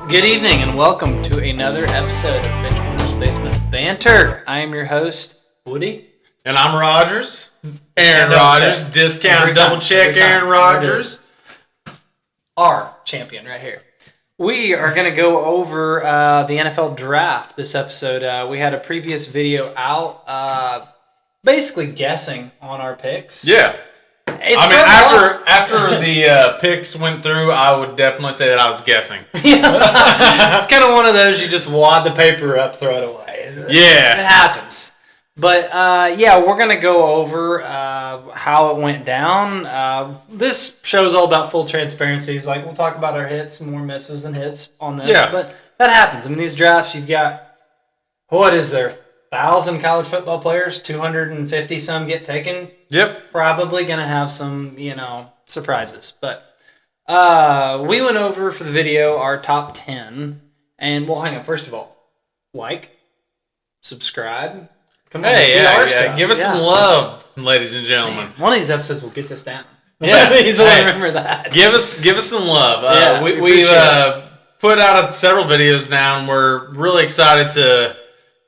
Good evening and welcome to another episode of Benchwarmers Basement Banter. I am your host, Woody. And I'm Rogers. Aaron Rodgers. Discount double check Aaron Rodgers. Our champion right here. We are going to go over the NFL draft this episode. We had a previous video out basically guessing on our picks. Yeah. After the picks went through, I would definitely say that I was guessing. It's kind of one of those you just wad the paper up, throw it away. Yeah. It happens. But, we're going to go over how it went down. This show is all about full transparencies. Like, we'll talk about our hits, more misses than hits on this. Yeah. But that happens. I mean, these drafts, you've got, what is there, 1,000 college football players, 250 some get taken. Yep. Probably going to have some, surprises. But we went over for the video our top 10. And, well, hang on. First of all, subscribe. Come on, yeah. Give us some love, ladies and gentlemen. Man, one of these episodes will get this down. Yeah. Remember that. Give us some love. We put out several videos now, and we're really excited to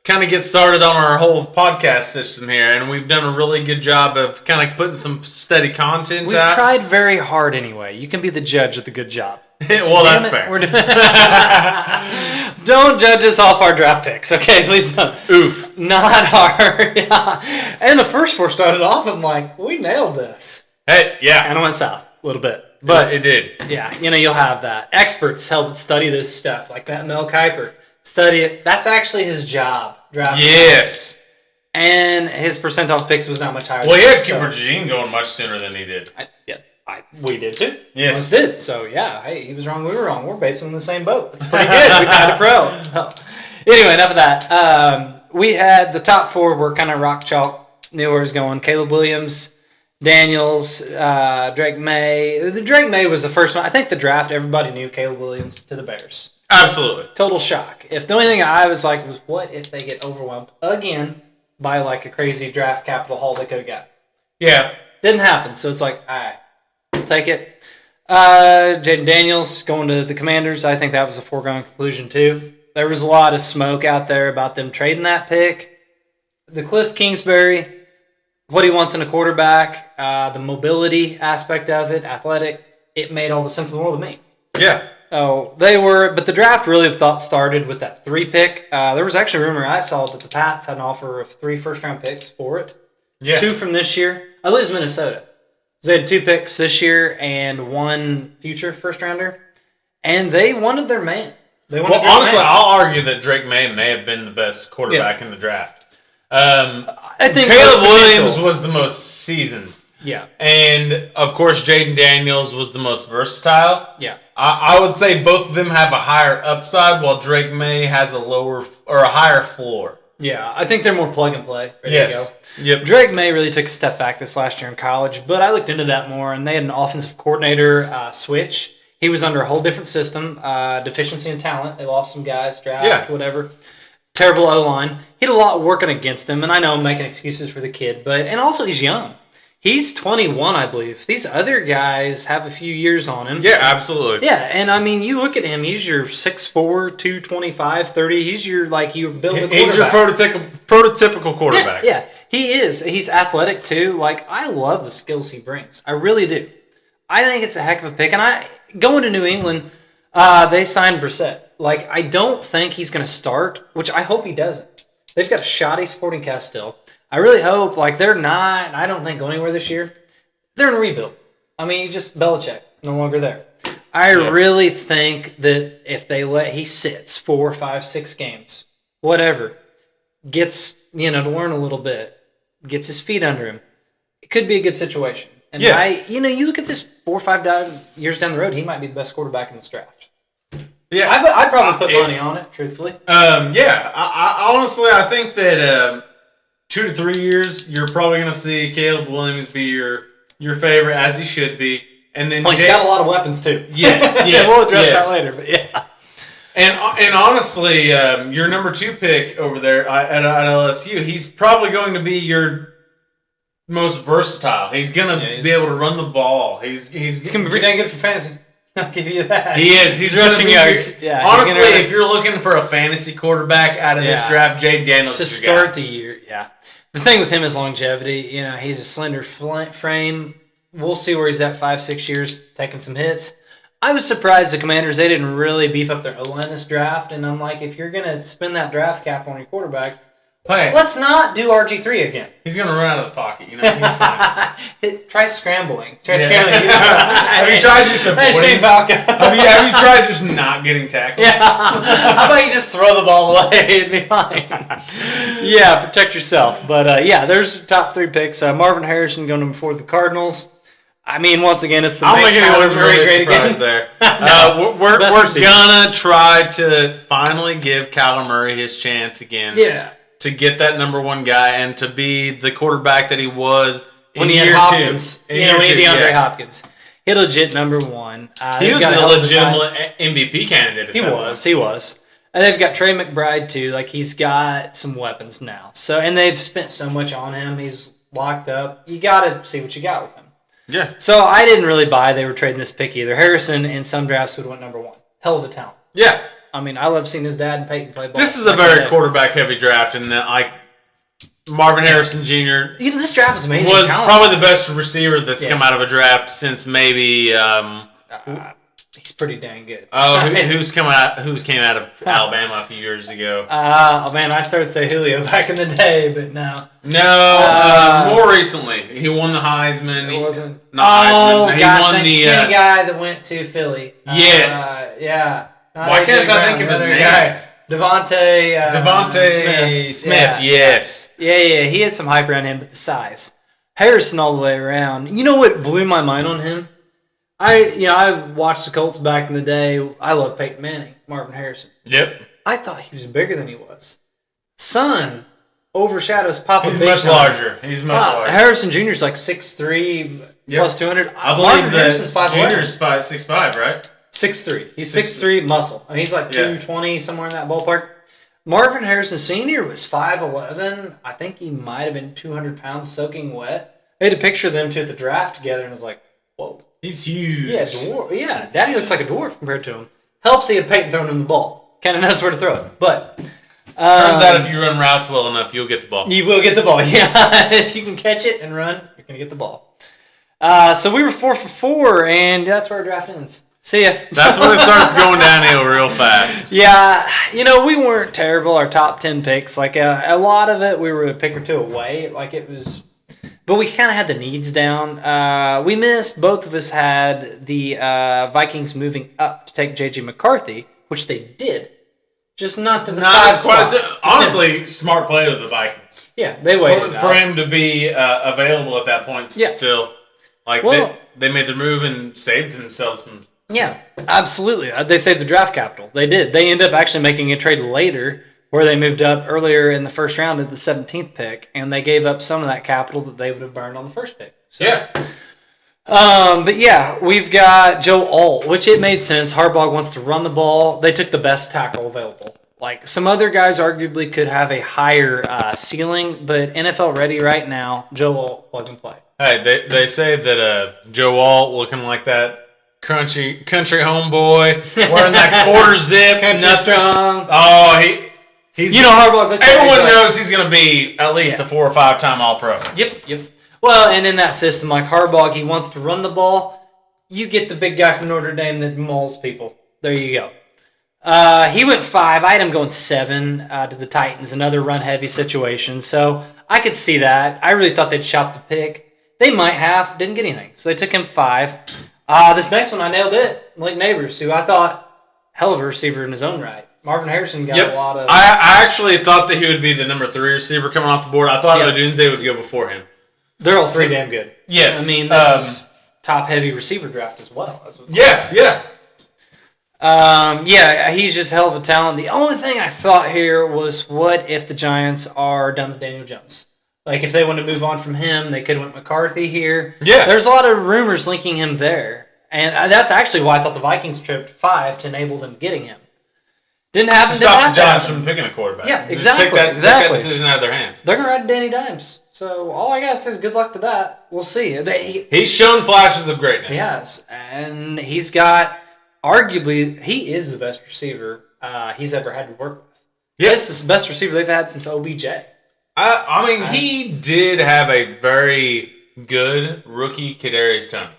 kind of get started on our whole podcast system here, and we've done a really good job of kind of putting some steady content We've tried very hard anyway. You can be the judge of the good job. Well, that's fair. Don't judge us off our draft picks, okay? Please don't. Oof. Not hard. Yeah. And the first four started off, I'm like, we nailed this. Hey, yeah. And it went south a little bit. But it did. Yeah, you'll have that. Experts study this stuff, like that Mel Kiper. Study it. That's actually his job. Yes. And his percentile picks was not much higher. Well, he had Cooper Jean going much sooner than he did. We did too. Yes. We did. So, yeah, hey, he was wrong, we were wrong. We're basically in the same boat. That's pretty good. We tied a pro. So, anyway, enough of that. We had the top four were kind of rock chalk. Knew where it was going. Caleb Williams, Daniels, Drake May. The Drake May was the first one. I think the draft, everybody knew Caleb Williams to the Bears. Absolutely. Total shock. If the only thing I was like was, what if they get overwhelmed again by like a crazy draft capital haul they could have got? Yeah. Didn't happen. So it's like, all right. Take it. Jaden Daniels going to the Commanders. I think that was a foregone conclusion too. There was a lot of smoke out there about them trading that pick. The Cliff Kingsbury, what he wants in a quarterback, the mobility aspect of it, athletic, it made all the sense in the world to me. Yeah. Oh, but the draft really started with that 3 pick. There was actually a rumor I saw that the Pats had an offer of 3 first-round picks for it. Yeah. 2 from this year. I believe it's Minnesota. They had 2 picks this year and 1 future first-rounder, and they wanted their man. Honestly, I'll argue that Drake May have been the best quarterback in the draft. I think Caleb Williams was the most seasoned. Yeah. And, of course, Jaden Daniels was the most versatile. Yeah. I would say both of them have a higher upside, while Drake May has a higher floor. Yeah, I think they're more plug-and-play. Ready to go. Yep. Drake May really took a step back this last year in college, but I looked into that more, and they had an offensive coordinator switch. He was under a whole different system, deficiency in talent. They lost some guys, draft, whatever. Terrible O-line. He had a lot working against him, and I know I'm making excuses for the kid, and also he's young. He's 21, I believe. These other guys have a few years on him. Yeah, absolutely. Yeah, and I mean, you look at him, he's your 6'4", 225, 30. He's your, you build a quarterback. He's your prototypical quarterback. Yeah, he is. He's athletic, too. I love the skills he brings. I really do. I think it's a heck of a pick. And going to New England, they signed Brissett. I don't think he's going to start, which I hope he doesn't. They've got a shoddy supporting cast still. I really hope, they're not, I don't think, go anywhere this year. They're in a rebuild. I mean, just Belichick, no longer there. I really think that if he sits 4, 5, 6 games, whatever, gets, to learn a little bit, gets his feet under him, it could be a good situation. And you look at this 4 or 5 years down the road, he might be the best quarterback in this draft. Yeah. I'd probably put money on it, truthfully. I honestly, I think that 2 to 3 years, you're probably going to see Caleb Williams be your favorite, as he should be. And then he's got a lot of weapons, too. Yes. We'll address that later, but yeah. And honestly, your number 2 pick over there at LSU, he's probably going to be your most versatile. He's going to be able to run the ball. He's going to be pretty dang good for fantasy. I'll give you that. He is. He's rushing yards. Yeah. Honestly, if you're looking for a fantasy quarterback out of this draft, Jay Daniels to start the year. Yeah. The thing with him is longevity. He's a slender frame. We'll see where he's at 5-6 years, taking some hits. I was surprised the Commanders, they didn't really beef up their O-line this draft. And I'm like, if you're going to spend that draft cap on your quarterback, let's not do RG3 again. He's going to run out of the pocket. He's fine. Try scrambling. Have you tried just avoiding? Falcon. Have you tried just not getting tackled? Yeah. How about you just throw the ball away? It'd be fine. Yeah, protect yourself. But, there's top 3 picks. Marvin Harrison going number 4 to the Cardinals. I mean, once again, it's the I don't think anyone's really surprised there. We're gonna try to finally give Kyler Murray his chance again. Yeah. To get that number 1 guy and to be the quarterback that he was when he had Hopkins. When he had DeAndre Hopkins. He legit number 1. He was a legitimate MVP candidate. He was. And they've got Trey McBride too. Like, he's got some weapons now. So, and they've spent so much on him. He's locked up. You got to see what you got with him. Yeah. So I didn't really buy they were trading this pick either. Harrison in some drafts would have went number 1. Hell of a talent. Yeah. I mean, I love seeing his dad and Peyton play ball. This is a very quarterback-heavy draft, and Marvin Harrison Jr. This draft is amazing. Was probably the best receiver that's come out of a draft since maybe. He's pretty dang good. Oh, who's came out of Alabama a few years ago? I started to say Julio back in the day, but no. No, more recently. He won the Heisman. It wasn't. Heisman. He won the skinny guy that went to Philly. Yes. Yeah. Why can't I think of his name? Devontae Smith. Yes. Yeah. He had some hype around him, but the size. Harrison all the way around. You know what blew my mind on him? I watched the Colts back in the day. I love Peyton Manning, Marvin Harrison. Yep. I thought he was bigger than he was. Son overshadows Papa. He's much larger. Harrison Jr. is like 6'3", plus 200. I believe that Jr.'s 6'5", right? 6'3". He's 6'3", muscle. I mean, he's like 220, somewhere in that ballpark. Marvin Harrison Sr. was 5'11". I think he might have been 200 pounds soaking wet. They had a picture of them two at the draft together, and it was like, whoa. He's huge. Yeah, dwarf. Yeah, Daddy looks like a dwarf compared to him. Helps he had Peyton throwing him the ball. Kind of knows where to throw it. But turns out if you run routes well enough, you'll get the ball. You will get the ball, yeah. If you can catch it and run, you're going to get the ball. So we were 4 for 4, and that's where our draft ends. See ya. That's when it starts going downhill real fast. Yeah, we weren't terrible. Our top 10 picks, like a lot of it, we were a pick or two away. Like it was... But we kind of had the needs down. We missed. Both of us had the Vikings moving up to take J.J. McCarthy, which they did. Just not to the 5 spot. Honestly, smart play of the Vikings. Yeah, they waited for him to be available at that point. Yeah. Still, they made the move and saved themselves some. Yeah, absolutely. They saved the draft capital. They did. They ended up actually making a trade later, where they moved up earlier in the first round at the 17th pick, and they gave up some of that capital that they would have burned on the first pick. So, yeah. But yeah, we've got Joe Alt, which it made sense. Harbaugh wants to run the ball. They took the best tackle available. Like, some other guys arguably could have a higher ceiling, but NFL ready right now, Joe Alt, plug and play. Hey, they say that Joe Alt looking like that country homeboy, wearing that quarter zip. Country strong. Oh, He's, Harbaugh. Everyone knows he's going to be at least a 4 or 5 time All-Pro. Yep. Well, and in that system, like Harbaugh, he wants to run the ball. You get the big guy from Notre Dame that mauls people. There you go. He went 5. I had him going 7 to the Titans, another run-heavy situation. So I could see that. I really thought they'd shop the pick. They might have. Didn't get anything. So they took him 5. This next one, I nailed it. Blake Neighbors, who I thought hell of a receiver in his own right. Marvin Harrison got a lot of... I actually thought that he would be the number 3 receiver coming off the board. I thought Odunze would go before him. They're all 3 damn good. Yes. I mean, this is top-heavy receiver draft as well. Yeah. He's just hell of a talent. The only thing I thought here was, what if the Giants are done with Daniel Jones? Like, if they want to move on from him, they could have went McCarthy here. Yeah. There's a lot of rumors linking him there. And that's actually why I thought the Vikings tripped 5 to enable them getting him. Didn't happen. To stop the Giants from picking a quarterback. Yeah, exactly. Take that decision out of their hands. They're going to ride Danny Dimes. So all I got to say is good luck to that. We'll see. He's shown flashes of greatness. He has. And he's got arguably, he is the best receiver he's ever had to work with. Yeah. This is the best receiver they've had since OBJ. I mean, he did have a very good rookie, Kadarius Toney.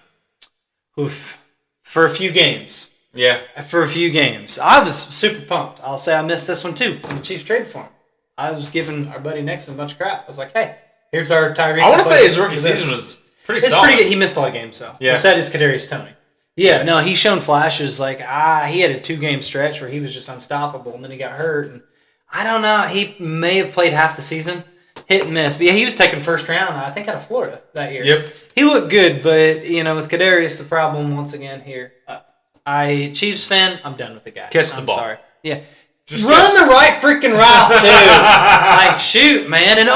Oof. For a few games. Yeah. For a few games. I was super pumped. I'll say I missed this one too. The Chiefs traded for him. I was giving our buddy Nixon a bunch of crap. I was like, hey, here's our Tyreek. I want to say his rookie season was pretty solid. Pretty good. He missed all the games, though. Yeah. Which that is Kadarius Toney. Yeah, no, he's shown flashes. Like, he had a 2-game stretch where he was just unstoppable, and then he got hurt. And I don't know. He may have played half the season. Hit and miss. But yeah, he was taken first round, I think, out of Florida that year. Yep. He looked good, but, with Kadarius, the problem once again here. Chiefs fan, I'm done with the guy. Catch the ball. Sorry. Yeah. Just run the right freaking route, too. Like, shoot, man. And,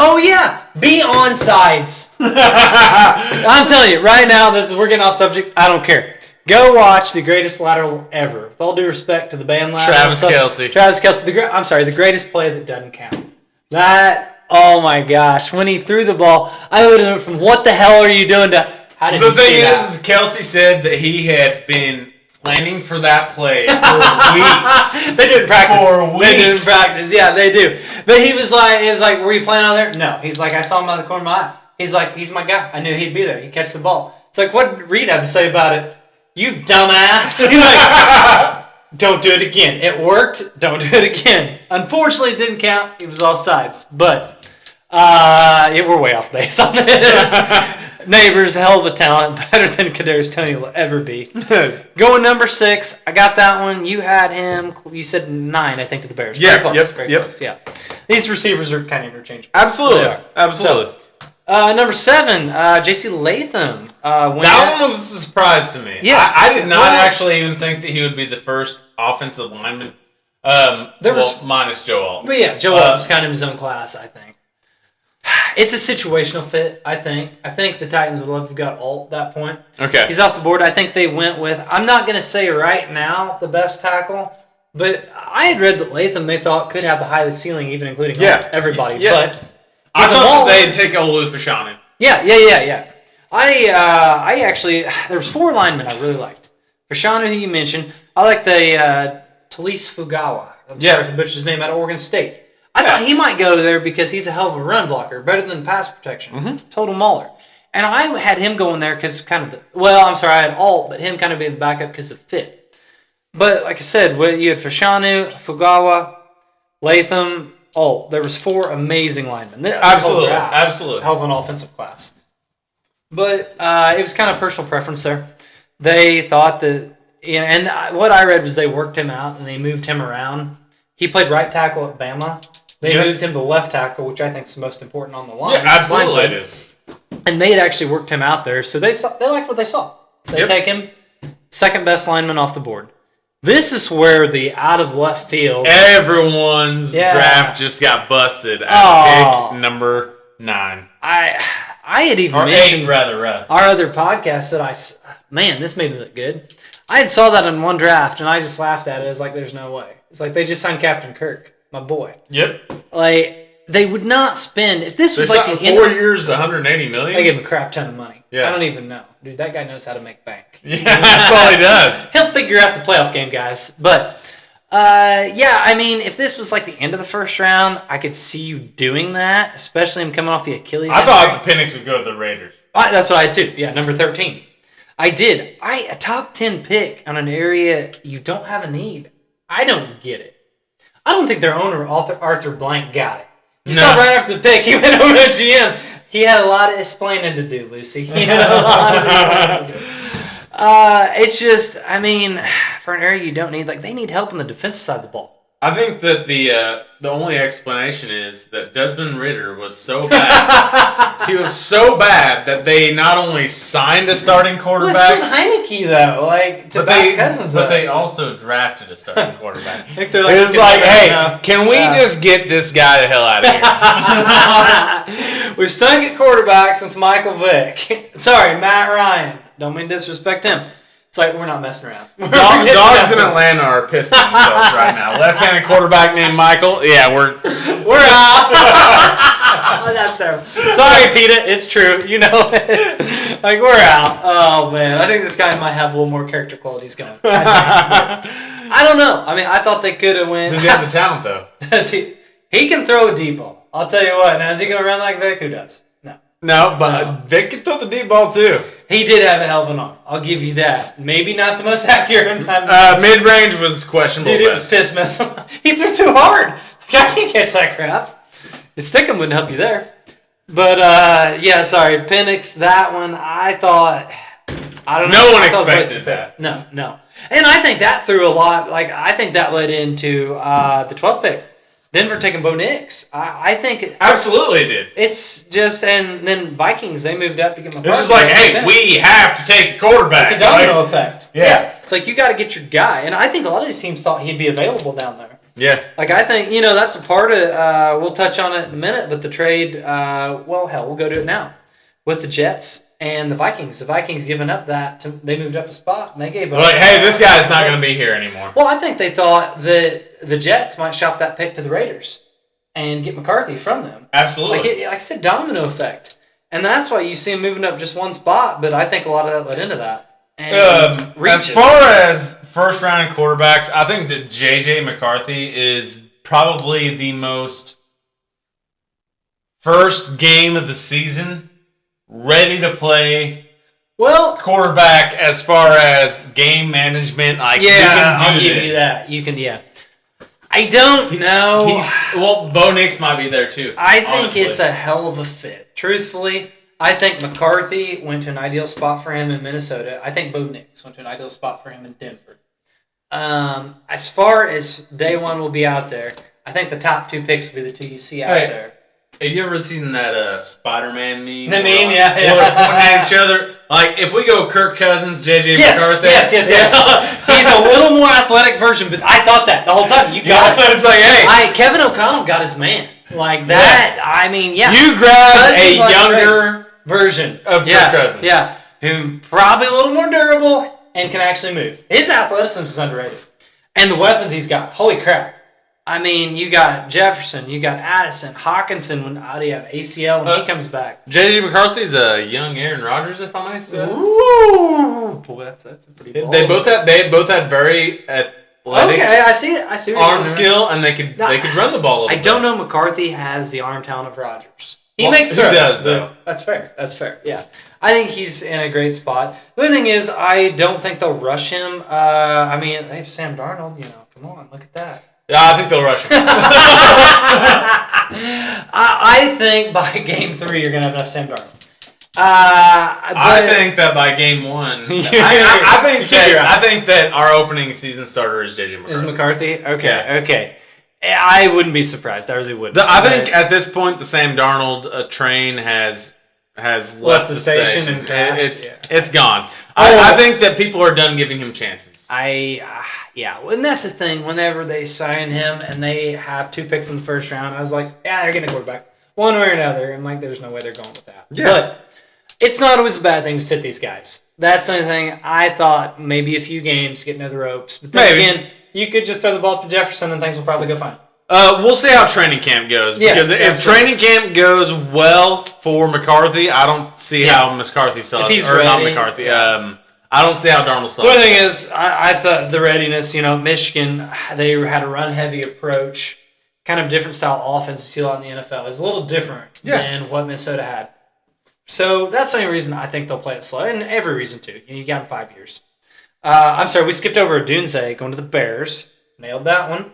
be on sides. I'm telling you, right now, we're getting off subject. I don't care. Go watch the greatest lateral ever. With all due respect to the band lateral. Travis Kelce. The greatest play that doesn't count. Oh my gosh. When he threw the ball, I literally went from what the hell are you doing to how did the he see thing that? is, Kelce said that he had been planning for that play for weeks. They didn't practice. They didn't practice. Yeah, they do. But he was like, were you playing on there? No. He's like, I saw him out of the corner of my eye. He's like, he's my guy. I knew he'd be there. He'd catch the ball. It's like, what did Reed have to say about it? You dumbass. He's like, don't do it again. It worked. Don't do it again. Unfortunately, it didn't count. It was all sides. But we're way off base on this. Neighbors, hell of a talent, better than Kadarius Toney will ever be. Going number 6, I got that one. You had him. You said 9, I think, to the Bears. Yeah, Very close. Yeah. These receivers are kind of interchangeable. Absolutely. Number 7, J.C. Latham. That one was a surprise to me. Yeah. I did not actually even think that he would be the first offensive lineman. Minus Joe Alt. But yeah, Joe Alt was kind of his own class, I think. It's a situational fit, I think. I think the Titans would love to have got Alt at that point. Okay. He's off the board. I think they went with, I'm not going to say right now the best tackle, but I had read that Latham they thought could have the highest ceiling, even including everybody. Yeah. But I thought they'd take Olu Fashanu. Yeah. I actually, there was 4 linemen I really liked. Fashanu, who you mentioned. I like the Talise Fugawa. I'm sorry if I butchered his name, out of Oregon State. I thought he might go there because he's a hell of a run blocker, better than pass protection. Mm-hmm. Total mauler. And I had him going there because I had Alt, but him kind of being the backup because of fit. But like I said, you had Fashanu, Fugawa, Latham, Alt. There was 4 amazing linemen. Absolutely. Hell of an offensive class. But it was kind of personal preference there. They thought that, and what I read was they worked him out and they moved him around. He played right tackle at Bama. They moved him to left tackle, which I think is the most important on the line. Yeah, absolutely it is. And they had actually worked him out there, so they liked what they saw. They take him, second best lineman off the board. This is where the out of left field. Everyone's draft just got busted at pick number 9. I had even mentioned 8 rather. Our other podcast that this made me look good. I had saw that in one draft, and I just laughed at it. I was like, there's no way. It's like they just signed Captain Kirk, my boy. Yep. Like, they would not spend, if this was like the 4 years, $180 million? They give him a crap ton of money. Yeah. I don't even know. Dude, that guy knows how to make bank. Yeah, that's all he does. He'll figure out the playoff game, guys. But, if this was like the end of the first round, I could see you doing that, especially him coming off the Achilles. I thought the Penix would go to the Raiders. That's what I had too. Yeah, number 13. I did. A top 10 pick on an area you don't have a need. I don't get it. I don't think their owner, Arthur Blank, got it. You saw right after the pick, he went over to GM. He had a lot of explaining to do, Lucy. He had a lot of explaining to do. It's just, for an area you don't need, they need help on the defensive side of the ball. I think that the only explanation is that Desmond Ridder was so bad. He was so bad that they not only signed a starting quarterback. Listen, Heineke though, to back Cousins up. But they also drafted a starting quarterback. It was like, hey, can we just get this guy the hell out of here? We've stunk at quarterback since Michael Vick. Sorry, Matt Ryan. Don't mean to disrespect him. It's like, we're not messing around. Dogs in Atlanta are pissed at themselves right now. Left-handed quarterback named Michael. Yeah, we're out. That's terrible. Sorry, Peter. It's true. You know it. Like, we're out. Oh, man. I think this guy might have a little more character qualities going. I don't know. I mean, I thought they could have went. Does he have the talent, though? He can throw a deep ball. I'll tell you what. Now, is he going to run like Vic? Who does? No. No, but Vic can throw the deep ball, too. He did have a hell of an arm. I'll give you that. Maybe not the most accurate in time. Mid-range was questionable. Dude, it was piss missile. He threw too hard. I can't catch that crap. His stickum wouldn't help you there. But, yeah, sorry. Penix, that one, I thought... I don't know. No one expected that. No. And I think that threw a lot. Like, I think that led into the 12th pick. Denver taking Bo Nix. I think... Absolutely did. It's just... And then Vikings, they moved up to get McCarthy. It's just like, hey, we have to take a quarterback. It's a domino effect. Yeah. It's like, you got to get your guy. And I think a lot of these teams thought he'd be available down there. Yeah. Like, I think, that's a part of... we'll touch on it in a minute, but the trade... we'll go to it now. With the Jets and the Vikings. The Vikings giving up that... they moved up a spot, and they gave up... Like, hey, this guy's not going to be here anymore. Well, I think they thought that the Jets might shop that pick to the Raiders and get McCarthy from them. Absolutely. Like I said, domino effect. And that's why you see him moving up just one spot, but I think a lot of that led into that. As far as first-round quarterbacks, I think that J.J. McCarthy is probably the most first game of the season ready to play quarterback as far as game management. Like, you can do I'll give you that. You can, I don't know. Bo Nix might be there too. I think it's a hell of a fit. Truthfully, I think McCarthy went to an ideal spot for him in Minnesota. I think Bo Nix went to an ideal spot for him in Denver. As far as day one will be out there, I think the top two picks will be the two you see out there. Have you ever seen that Spider-Man meme? The meme, yeah. Where they're pointing at each other. Like, if we go Kirk Cousins, J.J. McCarthy. Yes. He's a little more athletic version, but I thought that the whole time. You got it. It's like, hey. Kevin O'Connell got his man. Like that, I mean, You grabbed a younger version of Kirk Cousins. Yeah, who probably a little more durable and can actually move. His athleticism is underrated. And the weapons he's got, holy crap. I mean, you got Jefferson, you got Addison, Hawkinson, when you have ACL when he comes back. J.J. McCarthy's a young Aaron Rodgers, if I may say. Ooh, boy, that's a pretty bold. They both had very athletic. Okay, I see it. Arm skill, and they could run the ball a little bit. I don't know McCarthy has the arm talent of Rodgers. He makes throws. He does, though. That's fair. Yeah. I think he's in a great spot. The only thing is, I don't think they'll rush him. I mean, they have Sam Darnold. Come on, look at that. Yeah, I think they'll rush him. I think by game 3 you're gonna have enough Sam Darnold. I think that by game 1, I think that our opening season starter is J.J. McCarthy. Is McCarthy? Okay. I wouldn't be surprised. I really wouldn't. I think at this point the Sam Darnold train has left the station and crashed. It's gone. I think that people are done giving him chances. And that's the thing. Whenever they sign him and they have 2 picks in the first round, I was like, they're getting a quarterback. One way or another. And there's no way they're going with that. Yeah. But it's not always a bad thing to sit these guys. That's the only thing. I thought maybe a few games, get into the ropes. But then again, you could just throw the ball to Jefferson and things will probably go fine. We'll see how training camp goes. Because if training camp goes well for McCarthy, I don't see how McCarthy sucks. If he's ready. Not McCarthy. I don't see how Darnold sucks. The thing is, I thought the readiness, Michigan, they had a run-heavy approach, kind of different style offense you see a lot in the NFL. It's a little different than what Minnesota had. So that's the only reason I think they'll play it slow, and every reason to. You got them 5 years. I'm sorry, we skipped over Odunze going to the Bears. Nailed that one.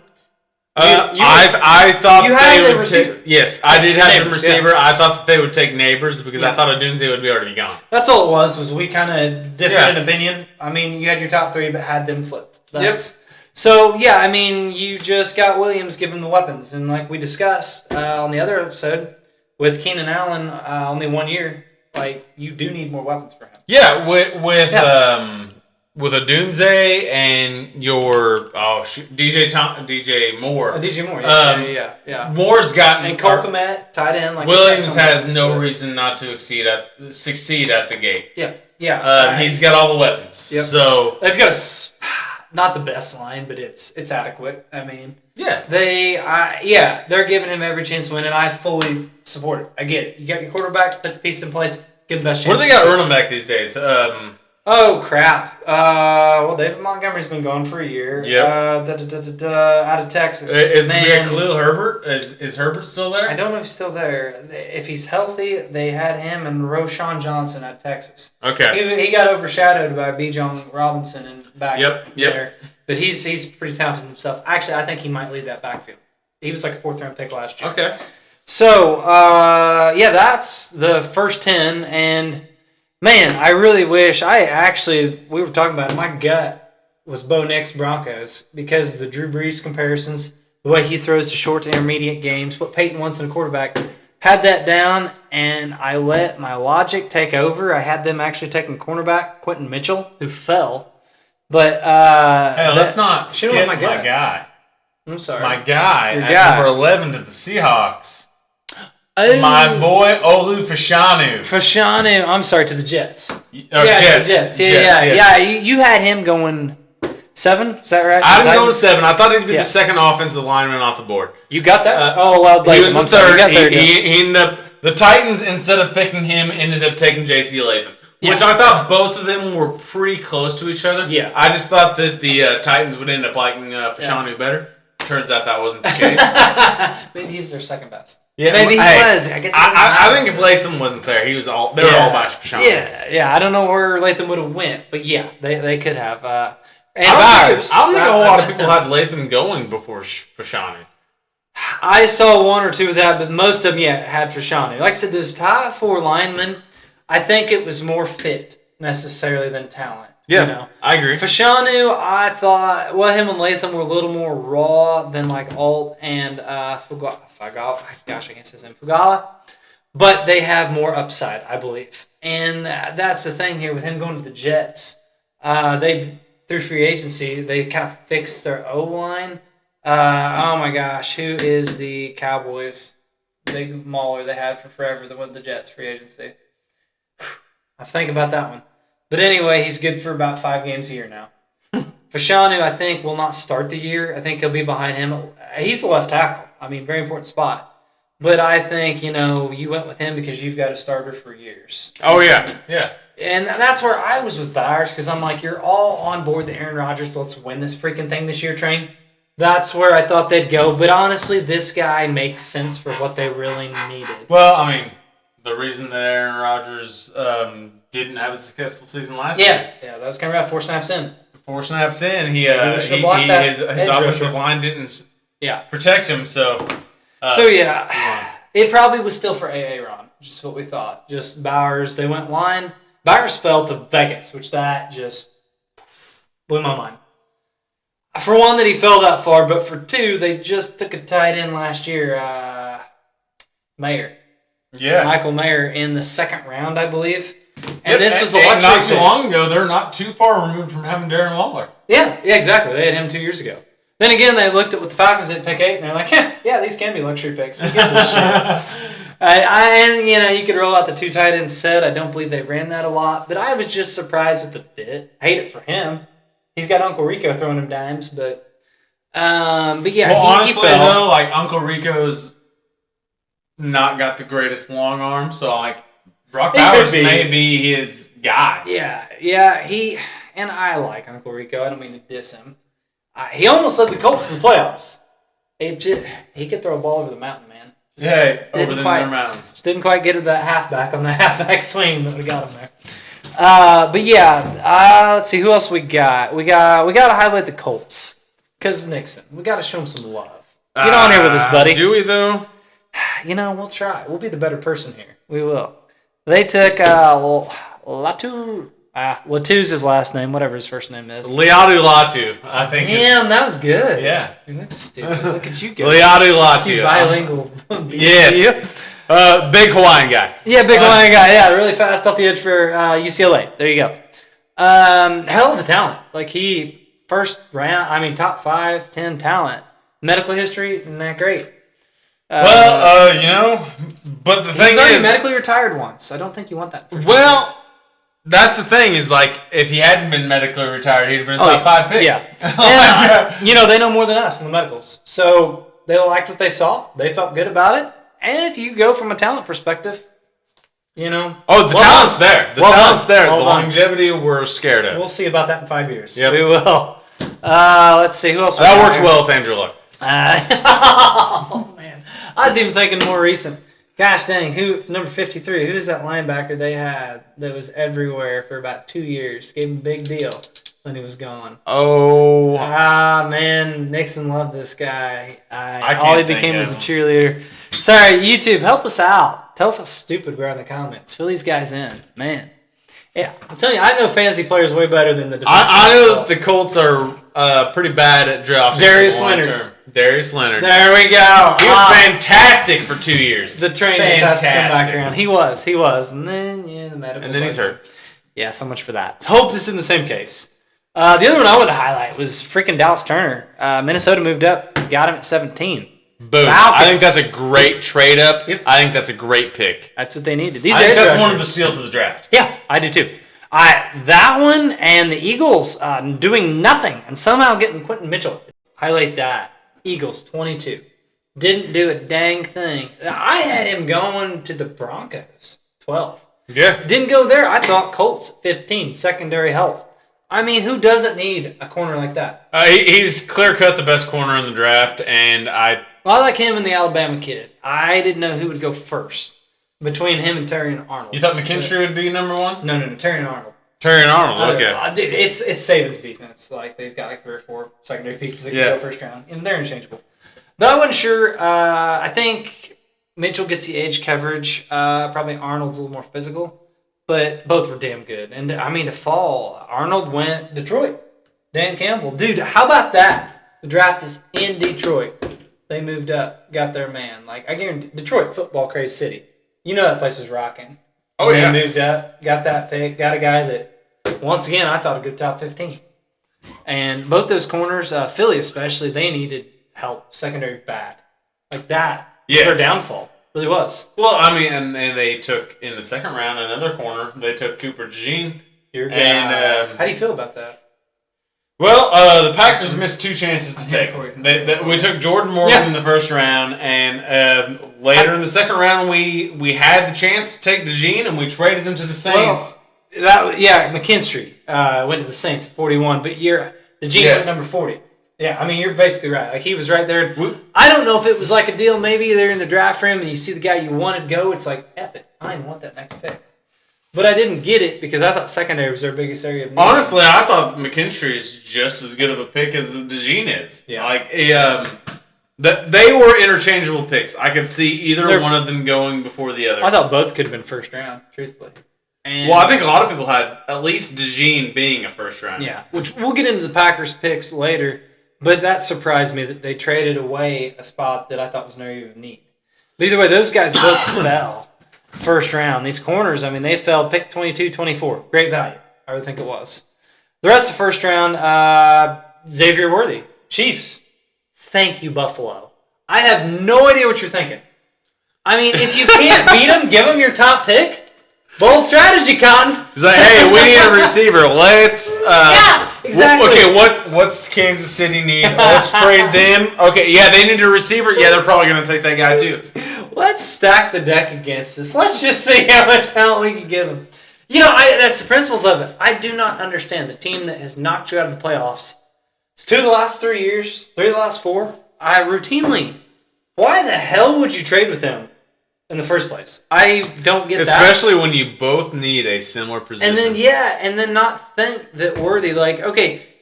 I thought you had the receiver. Yes, I did have the receiver. Yeah. I thought that they would take Neighbors because I thought Odunze would be already gone. That's all it was we kind of different in opinion. I mean, you had your top 3, but had them flipped. So, you just got Williams giving the weapons. And like we discussed on the other episode, with Keenan Allen, only 1 year, you do need more weapons for him. Yeah, with Odunze and your DJ Moore. DJ Moore, yeah. Moore's gotten and Cole Kmet, tight end. Williams has no reason not to succeed at the gate. Yeah. He's got all the weapons. Yep. So they've got not the best line, but it's adequate. I mean, yeah, they're giving him every chance to win, and I fully support it. I get it. You got your quarterback, put the piece in place, give him the best chance. What do they got running back these days? Oh crap! Well, David Montgomery's been gone for a year. Yep. Out of Texas. Is Khalil Herbert? Is Herbert still there? I don't know if he's still there. If he's healthy, they had him and Roshan Johnson at Texas. Okay. He got overshadowed by Bijan Robinson and back Yep. there. But he's pretty talented himself. Actually, I think he might lead that backfield. He was like a 4th-round pick last year. Okay. So, that's the first 10, and man, I really wish we were talking about it. My gut was Bo Nix Broncos because the Drew Brees comparisons, the way he throws to short to intermediate games, what Peyton wants in a quarterback, had that down, and I let my logic take over. I had them actually taking cornerback Quentin Mitchell, who fell. But let's not skip my guy. I'm sorry. My guy at number 11 to the Seahawks. Oh. My boy Olu Fashanu. I'm sorry, to the Jets. Jets. Yeah. You had him going 7. Is that right? I had him going 7. I thought he'd be the second offensive lineman off the board. You got that? He was the third. He ended up. The Titans, instead of picking him, ended up taking J.C. Latham, which I thought both of them were pretty close to each other. Yeah. I just thought that the Titans would end up liking Fashanu better. Turns out that wasn't the case. Maybe he was their second best. Yeah, maybe he was. I guess. I think if Latham wasn't there, they were all by Fashanu. Yeah. I don't know where Latham would have went, but yeah, they could have. I don't think a whole lot of people had Latham going before Fashanu. I saw 1 or 2 of that, but most of them, had Fashanu. Like I said, those top 4 linemen, I think it was more fit necessarily than talent. Yeah, I agree. Fashanu, I thought, him and Latham were a little more raw than like Alt and Fugala. Gosh, I can't say his name. Fugala. But they have more upside, I believe. And that's the thing here with him going to the Jets. Through free agency, they kind of fixed their O-line. Oh my gosh, who is the Cowboys? Big mauler they had for forever that went to the Jets free agency. I think about that one. But anyway, he's good for about 5 games a year now. Fashanu, I think, will not start the year. I think he'll be behind him. He's a left tackle. I mean, very important spot. But I think, you went with him because you've got a starter for years. Oh, yeah. Yeah. And that's where I was with Bowers because I'm like, you're all on board the Aaron Rodgers, let's win this freaking thing this year train. That's where I thought they'd go. But honestly, this guy makes sense for what they really needed. Well, I mean, the reason that Aaron Rodgers didn't have a successful season last year. Yeah, that was kind of about 4 snaps in. 4 snaps in, his offensive line didn't protect him, so... it probably was still for Aaron, just what we thought. Just Bowers, they went line. Bowers fell to Vegas, which that just blew my mind. For one, that he fell that far, but for 2, they just took a tight end last year, Mayer. Yeah. Michael Mayer in the 2nd round, I believe. And this was a luxury not too long ago. They're not too far removed from having Darren Waller. Yeah, exactly. They had him 2 years ago. Then again, they looked at what the Falcons did pick 8, and they're like, these can be luxury picks. Who gives a shit? And you could roll out the 2 tight end set. I don't believe they ran that a lot, but I was just surprised with the fit. Hate it for him. He's got Uncle Rico throwing him dimes, but yeah. Well, honestly, though, like Uncle Rico's not got the greatest long arm, so like Brock Bowers may be his guy. Yeah. And I like Uncle Rico. I don't mean to diss him. He almost led the Colts to the playoffs. He could throw a ball over the mountain, man. Over the mountains. Just didn't quite get to that halfback on the halfback swing that we got him there. But yeah, let's see who else we got. We got to highlight the Colts because Nixon. We got to show him some love. Get on here with us, buddy. Do we though? We'll try. We'll be the better person here. We will. They took Latu. Latu's his last name, whatever his first name is. Liatu Latu, I think. Damn, that was good. Yeah. You look stupid. Look at you go. Liatu Latu. Bilingual. Yes. Big Hawaiian guy. Yeah, big Hawaiian guy. Yeah, really fast off the edge for UCLA. There you go. Hell of a talent. Like he first round. Top 5, 10 talent. Medical history, not great. But the thing he's already is, medically retired once. I don't think you want that. Well, That's the thing is like if he hadn't been medically retired, he'd have been a top 5 pick. Yeah, and, they know more than us in the medicals, so they liked what they saw. They felt good about it, and if you go from a talent perspective, the talent's there. The talent's there. The longevity we're scared of. We'll see about that in 5 years. Yep. We will. Let's see who else. That works well with Andrew Luck. Oh man, I was even thinking more recent. Gosh dang, number 53, who is that linebacker they had that was everywhere for about 2 years? Gave him a big deal when he was gone. Oh. Man, Nixon loved this guy. All he became was a cheerleader. Sorry, YouTube, help us out. Tell us how stupid we are in the comments. Fill these guys in. Man. Yeah, I'm telling you, I know fantasy players way better than the defensive. I know that the Colts are pretty bad at drafting. Darius Leonard. Darius Leonard. There we go. He was fantastic for 2 years. The train just has to come back around. He was. And then, the medical. And then he's hurt. Yeah, so much for that. So hope this is in the same case. The other one I wanted to highlight was freaking Dallas Turner. Minnesota moved up, got him at 17. Boom. Falcons. I think that's a great trade up. Yep. I think that's a great pick. That's what they needed. I think that's one of the steals of the draft. Yeah, I do too. That one and the Eagles doing nothing and somehow getting Quentin Mitchell. Highlight that. Eagles, 22. Didn't do a dang thing. I had him going to the Broncos, 12. Yeah. Didn't go there. I thought Colts, 15. Secondary help. I mean, who doesn't need a corner like that? He's clear-cut the best corner in the draft, and I like him and the Alabama kid. I didn't know who would go first between him and Terry and Arnold. You thought McKinstry would be number one? No, Terry and Arnold. Terry and Arnold, okay. Dude, it's Saban's defense. Like, he's got 3 or 4 secondary pieces that can go first round, and they're interchangeable. But I wasn't sure. I think Mitchell gets the edge coverage. Probably Arnold's a little more physical, but both were damn good. And, to fall, Arnold went Detroit. Dan Campbell. Dude, how about that? The draft is in Detroit. They moved up, got their man. Like, I guarantee, Detroit, football crazy city. You know that place was rocking. Oh, yeah. They moved up, got that pick, got a guy that, once again, I thought a good top 15. And both those corners, Philly especially, they needed help. Secondary bad. Like that was their downfall. Really was. Well, and they took, in the second round, another corner. They took Cooper DeJean. How do you feel about that? Well, the Packers missed 2 chances to take. We took Jordan Morgan in the first round, and later in the second round, we had the chance to take DeJean, and we traded him to the Saints. McKinstry went to the Saints at 41, but DeJean went number 40. Yeah, you're basically right. Like, he was right there. I don't know if it was like a deal. Maybe they're in the draft room, and you see the guy you wanted go. It's like, F it. I didn't want that next pick. But I didn't get it because I thought secondary was their biggest area of need. Honestly, I thought McKinstry is just as good of a pick as DeJean is. Yeah. Like, they were interchangeable picks. I could see either one of them going before the other. I thought both could have been first round, truthfully. I think a lot of people had at least DeJean being a first round. Yeah, which we'll get into the Packers picks later, but that surprised me that they traded away a spot that I thought was no even need. But either way, those guys both fell. First round. These corners, they fell pick 22, 24. Great value. I would think it was. The rest of the first round, Xavier Worthy. Chiefs. Thank you, Buffalo. I have no idea what you're thinking. If you can't beat them, give them your top pick. Bold strategy, Cotton. He's like, hey, we need a receiver. Let's. Yeah, exactly. Okay, what's Kansas City need? Let's trade them. Okay, yeah, they need a receiver. Yeah, they're probably going to take that guy too. Let's stack the deck against us. Let's just see how much talent we can give them. That's the principles of it. I do not understand the team that has knocked you out of the playoffs. It's 2 of the last 3 years, 3 of the last 4. Why the hell would you trade with them in the first place? I don't get that. Especially when you both need a similar position. And then not think that Worthy,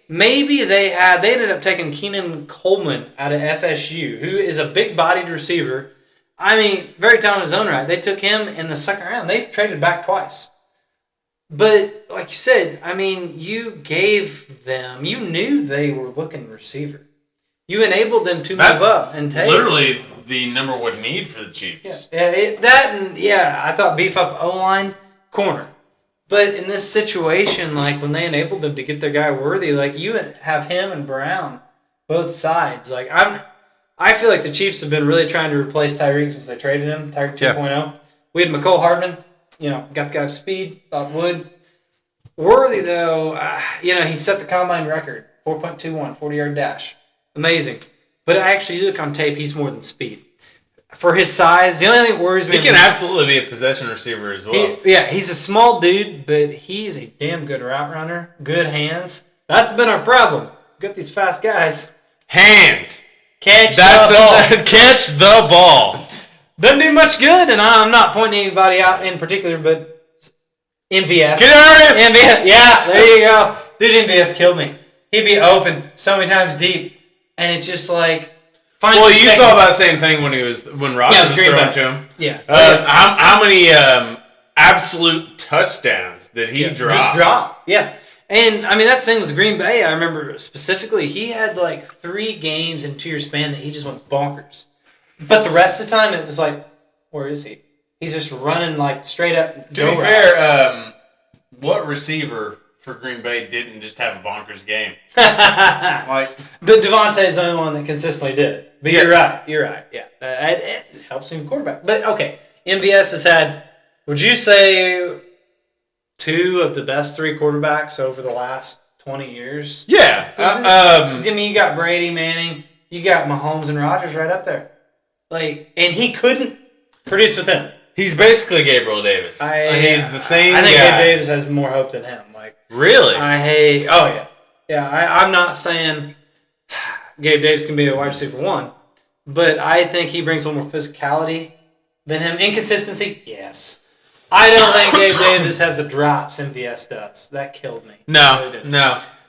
maybe they ended up taking Keenan Coleman out of FSU, who is a big-bodied receiver. Very talented in his own right. They took him in the second round. They traded back twice. But, like you said, you gave them, you knew they were looking receiver. You enabled them to move up and take. Literally the number one need for the Chiefs. I thought beef up O-line, corner. But in this situation, when they enabled them to get their guy Worthy, you have him and Brown, both sides. I feel like the Chiefs have been really trying to replace Tyreek since they traded him, Tyreek 2.0. We had McCole Hardman, got the guy's speed, thought would. Worthy, though, he set the combine record, 4.21, 40-yard dash. Amazing. But actually, you look on tape, he's more than speed. For his size, the only thing that worries me... He can absolutely be a possession receiver as well. He's a small dude, but he's a damn good route runner. Good hands. That's been our problem. Got these fast guys. Hands. Catch the ball. Doesn't do much good, and I'm not pointing anybody out in particular, but MVS. Kadarius! MVS. Yeah, there you go. Dude, MVS killed me. He'd be open so many times deep, and it's just like... Well, you saw that same thing when Rodgers was throwing to him. Yeah. How many absolute touchdowns did he drop? Just drop. Yeah. And, I mean, that's the thing with Green Bay. I remember specifically, he had like 3 games in 2-year span that he just went bonkers. But the rest of the time, it was like, where is he? He's just running like straight up. To be fair, what receiver for Green Bay didn't just have a bonkers game? Like the Devontae's the only one that consistently did it. But you're right. Yeah, it helps him quarterback. But okay, MVS has had. Would you say 2 of the best 3 quarterbacks over the last 20 years? Yeah. I mean, you got Brady, Manning, you got Mahomes and Rodgers right up there. Like, and he couldn't produce with him. He's basically Gabriel Davis. He's the same guy. I think Gabe Davis has more hope than him. Like, really? I'm not saying Gabe Davis can be a wide receiver 1, but I think he brings a little more physicality than him. Inconsistency, yes. I don't think Gabe Davis has the drops MVS does. That killed me. No.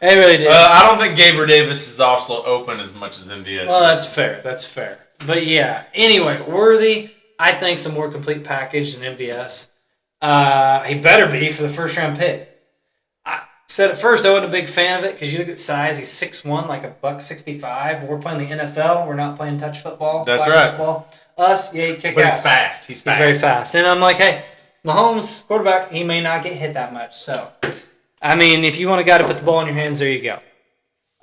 It really did. I don't think Gabriel Davis is also open as much as MVS. Well, that's fair. But yeah. Anyway, Worthy. I think it's a more complete package than MVS. He better be for the first-round pick. I said at first I wasn't a big fan of it because you look at size. He's 6'1", like a $165. We're playing the NFL. We're not playing touch football. That's right. Football. Us, he kick but ass. He's fast. He's very fast. And I'm like, hey, Mahomes, quarterback, he may not get hit that much. So, I mean, if you want a guy to put the ball in your hands, there you go.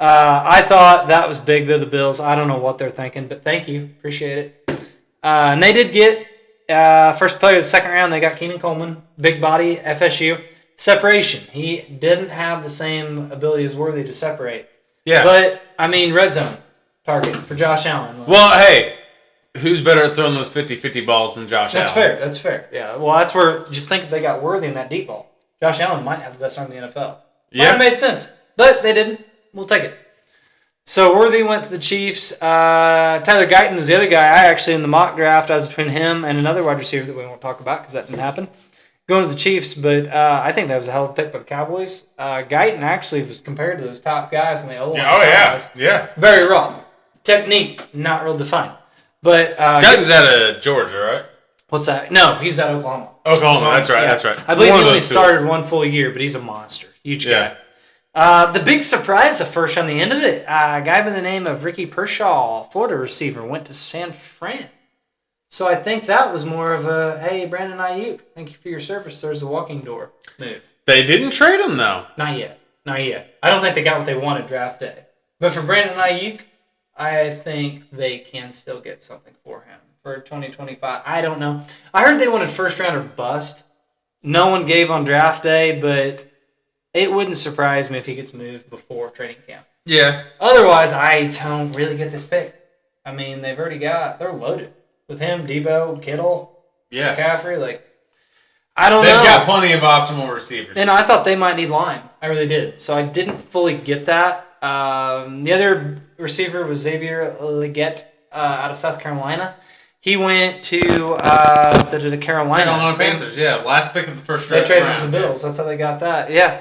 I thought that was big, though, the Bills. I don't know what they're thinking, but thank you. Appreciate it. And they did get first player of the second round. They got Keenan Coleman, big body, FSU. Separation. He didn't have the same ability as Worthy to separate. Yeah. But, I mean, red zone target for Josh Allen. Well, hey, who's better at throwing those 50-50 balls than Josh Allen? That's fair. Yeah. Well, that's where, just think if they got Worthy in that deep ball. Josh Allen might have the best arm in the NFL. Yeah. It made sense. But they didn't. We'll take it. So Worthy went to the Chiefs. Tyler Guyton was the other guy. I actually, in the mock draft, I was between him and another wide receiver that we won't talk about because that didn't happen. Going to the Chiefs, but I think that was a hell of a pick by the Cowboys. Guyton actually was compared to those top guys in the O-line. Yeah. Very raw. Technique, not real defined. But Guyton's out of Georgia, right? What's that? No, he's out of Oklahoma. Oklahoma, that's right. I believe he only started 1 full year, but he's a monster. Huge guy. The big surprise, the first on the end of it, a guy by the name of Ricky Pershaw, Florida receiver, went to San Fran. So I think that was more of a, hey, Brandon Ayuk, thank you for your service. There's a walking door move. They didn't trade him, though. Not yet. I don't think they got what they wanted draft day. But for Brandon Ayuk, I think they can still get something for him for 2025. I don't know. I heard they wanted first round or bust. No one gave on draft day, but it wouldn't surprise me if he gets moved before training camp. Yeah. Otherwise, I don't really get this pick. I mean, they're loaded. With him, Debo, Kittle, McCaffrey, I don't know. They've got plenty of optimal receivers. And I thought they might need line. I really did. So I didn't fully get that. The other receiver was Xavier Legette out of South Carolina. He went to the Carolina Panthers, last pick of the first round. They traded with the Bills. That's how they got that. Yeah.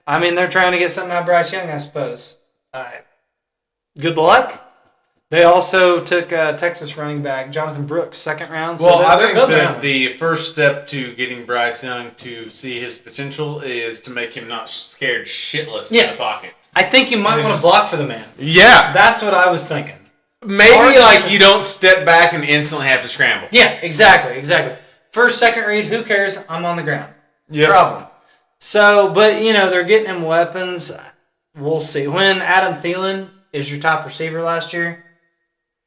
I mean, they're trying to get something out of Bryce Young, I suppose. Good luck. They also took Texas running back Jonathan Brooks, second round. Well, I think that the first step to getting Bryce Young to see his potential is to make him not scared shitless in the pocket. I think you might want to block for the man. Yeah. That's what I was thinking. Maybe you don't step back and instantly have to scramble. Yeah, exactly. First, second read, who cares? I'm on the ground. Yeah. Problem. So, but, they're getting him weapons. We'll see. When Adam Thielen is your top receiver last year,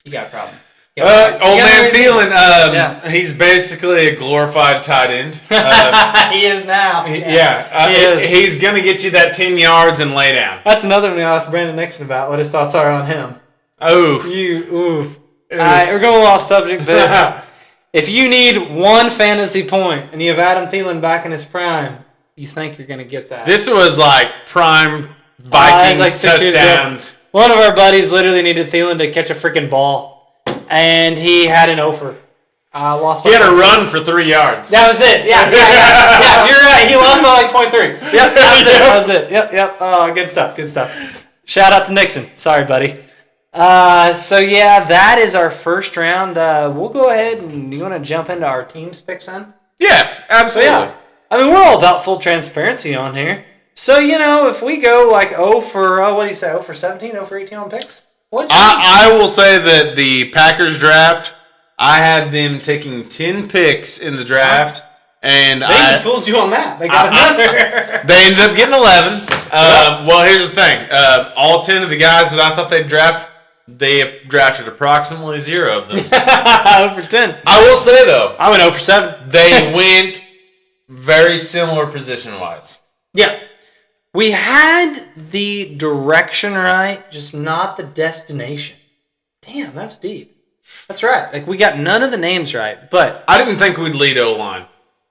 you got a problem. Old man Thielen, he's basically a glorified tight end. He is now. He is. He's going to get you that 10 yards and lay down. That's another one I asked Brandon Nixon about, what his thoughts are on him. Oof. Oof. All right, we're going off subject, but if you need one fantasy point and you have Adam Thielen back in his prime, you think you're going to get that. This was like prime Vikings touchdowns. One of our buddies literally needed Thielen to catch a freaking ball, and he had an offer. Lost. He had a run for 3 yards. That was it. Yeah, you're right. He lost by like 0.3. Yep, that was it. Yep. Oh, good stuff. Shout out to Nixon. Sorry, buddy. So that is our first round. We'll go ahead and you want to jump into our teams picks then? Yeah, absolutely. So, I mean, we're all about full transparency on here. So, if we go like 0 for 17, 0 for 18 on picks? I will say that the Packers draft, I had them taking 10 picks in the draft. And they fooled you on that. They got another. They ended up getting 11. Well, here's the thing. All 10 of the guys that I thought they'd draft, they drafted approximately 0 of them. 0 for 10. I will say, though. I went 0 for 7. They went very similar position-wise. Yeah. We had the direction right, just not the destination. Damn, that was deep. That's right. Like, we got none of the names right, but... I didn't think we'd lead O-line.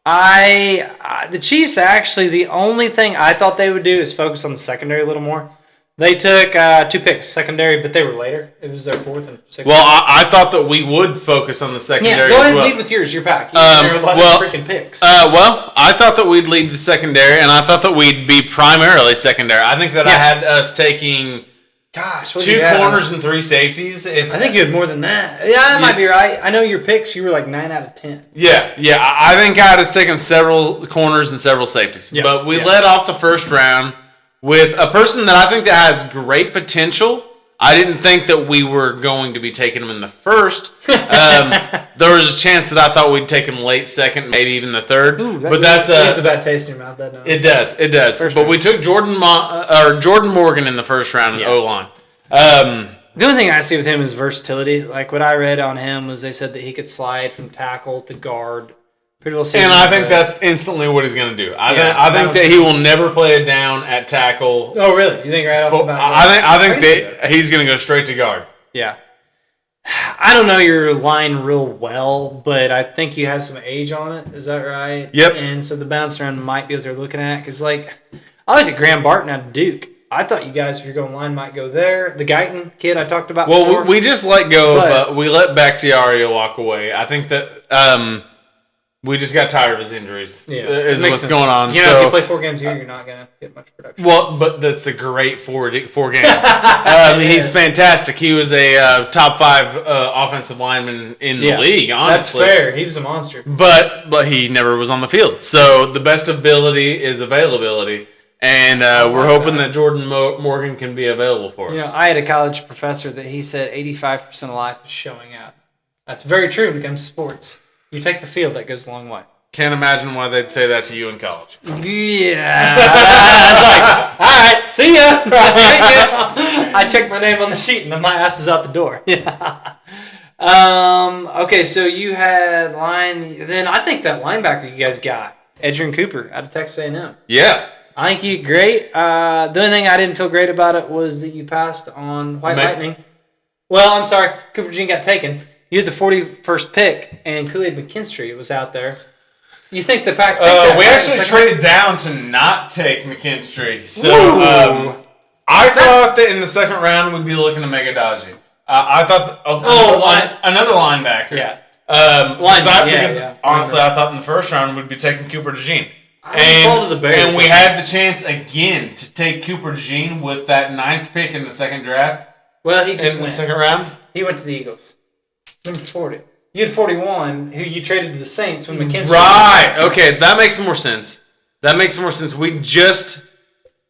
The Chiefs, actually, the only thing I thought they would do is focus on the secondary a little more. They took 2 picks, secondary, but they were later. It was their 4th and 6th. Well, I thought that we would focus on the secondary as well. Yeah, go ahead and lead with yours, your pack. You have 11 freaking picks. I thought that we'd lead the secondary, and I thought that we'd be primarily secondary. I think that I had us taking 2 corners and 3 safeties. I think you had more than that. Yeah, that might be right. I know your picks, you were like 9 out of 10. Yeah. I think I had us taking several corners and several safeties. Yeah. But we led off the first round with a person that I think that has great potential. I didn't think that we were going to be taking him in the first. There was a chance that I thought we'd take him late second, maybe even the third. Ooh, that's a bad taste in your mouth. It does. But we took Jordan Morgan in the first round in O-line. The only thing I see with him is versatility. Like what I read on him was they said that he could slide from tackle to guard. Pretty well. And I think that's instantly what he's going to do. I think that he will never play it down at tackle. Oh, really? You think right off the bat? I think that he's going to go straight to guard. Yeah. I don't know your line real well, but I think you have some age on it. Is that right? Yep. And so the bounce around might be what they're looking at. Because, I like the Graham Barton out of Duke. I thought you guys, if you're going line, might go there. The Guyton kid I talked about before. Well, we just let go we let Bakhtiari walk away. I think that we just got tired of his injuries. Yeah, is what's sense. Going on. If you play 4 games a year, you're not going to get much production. Well, but that's a great 4 games. He's fantastic. He was a top 5 offensive lineman in the league, honestly. That's fair. He was a monster. But he never was on the field. So the best ability is availability. And we're hoping that Jordan Morgan can be available for us. I had a college professor that he said 85% of life is showing out. That's very true when it comes to sports. You take the field, that goes a long way. Can't imagine why they'd say that to you in college. Yeah. I was like, all right, see ya. I checked my name on the sheet and my ass was out the door. Yeah. Okay, so you had line. Then I think that linebacker you guys got, Edgerrin Cooper out of Texas A&M. Yeah. I think you did great. The only thing I didn't feel great about it was that you passed on White Lightning. Well, I'm sorry. Cooper Jean got taken. You had the 41st pick, and Kool-Aid McKinstry was out there. You think the Pack... we actually traded down to not take McKinstry. So I thought that in the second round we'd be looking to Megadhaji. I thought another linebacker. Yeah. Because honestly, I thought in the first round we'd be taking Cooper DeJean. And we had the chance again to take Cooper DeJean with that 9th pick in the second draft. Well, he just went. The second round? He went to the Eagles. Number 40. You had 41, who you traded to the Saints when McKinstry... Right. Okay, that makes more sense. We just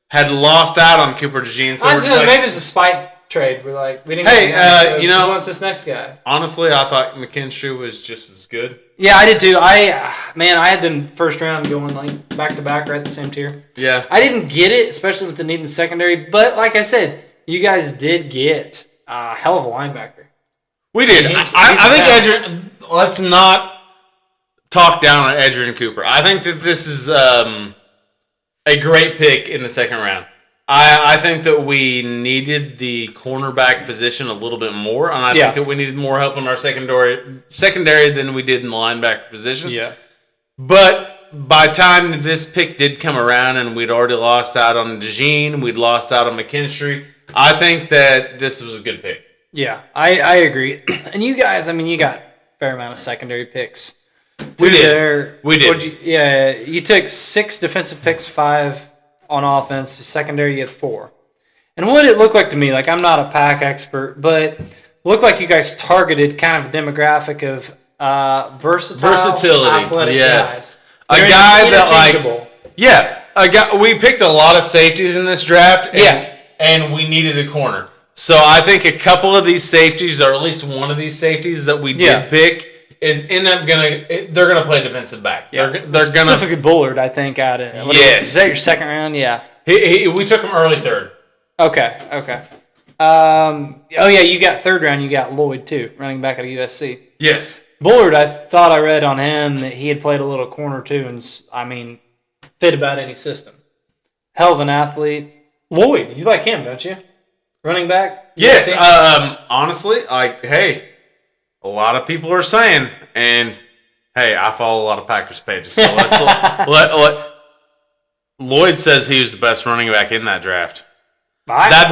had lost out on Cooper DeJean. So maybe it's a spike trade. We're like, we didn't who wants this next guy? Honestly, I thought McKinstry was just as good. Yeah, I did too. I had them first round going back to back right at the same tier. Yeah. I didn't get it, especially with the need in the secondary. But like I said, you guys did get a hell of a linebacker. We did. I think Edgerrin. Let's not talk down on Edgerrin Cooper. I think that this is a great pick in the second round. I think that we needed the cornerback position a little bit more, and I think that we needed more help in our secondary than we did in the linebacker position. Yeah. But by the time this pick did come around and we'd already lost out on DeJean, we'd lost out on McKinstry, I think that this was a good pick. Yeah, I agree. And you guys, I mean, you got a fair amount of secondary picks. We did. You took 6 defensive picks, 5 on offense. Secondary, you had 4. And what it looked like to me, like I'm not a pack expert, but looked like you guys targeted kind of a demographic of versatility, athletic guys. A guy that we picked a lot of safeties in this draft. And we needed a corner. So I think a couple of these safeties, or at least one of these safeties that we did pick, they're gonna play defensive back. Yeah. They're specifically Bullard, I think, out of is that your second round? Yeah. We took him early third. Okay. You got third round. You got Lloyd too, running back at USC. Yes. Bullard, I thought I read on him that he had played a little corner too, and I mean, fit about any system. Hell of an athlete. Lloyd, you like him, don't you? Running back? Yes. Honestly, hey, a lot of people are saying, and hey, I follow a lot of Packers pages, so let's let Lloyd says he was the best running back in that draft. That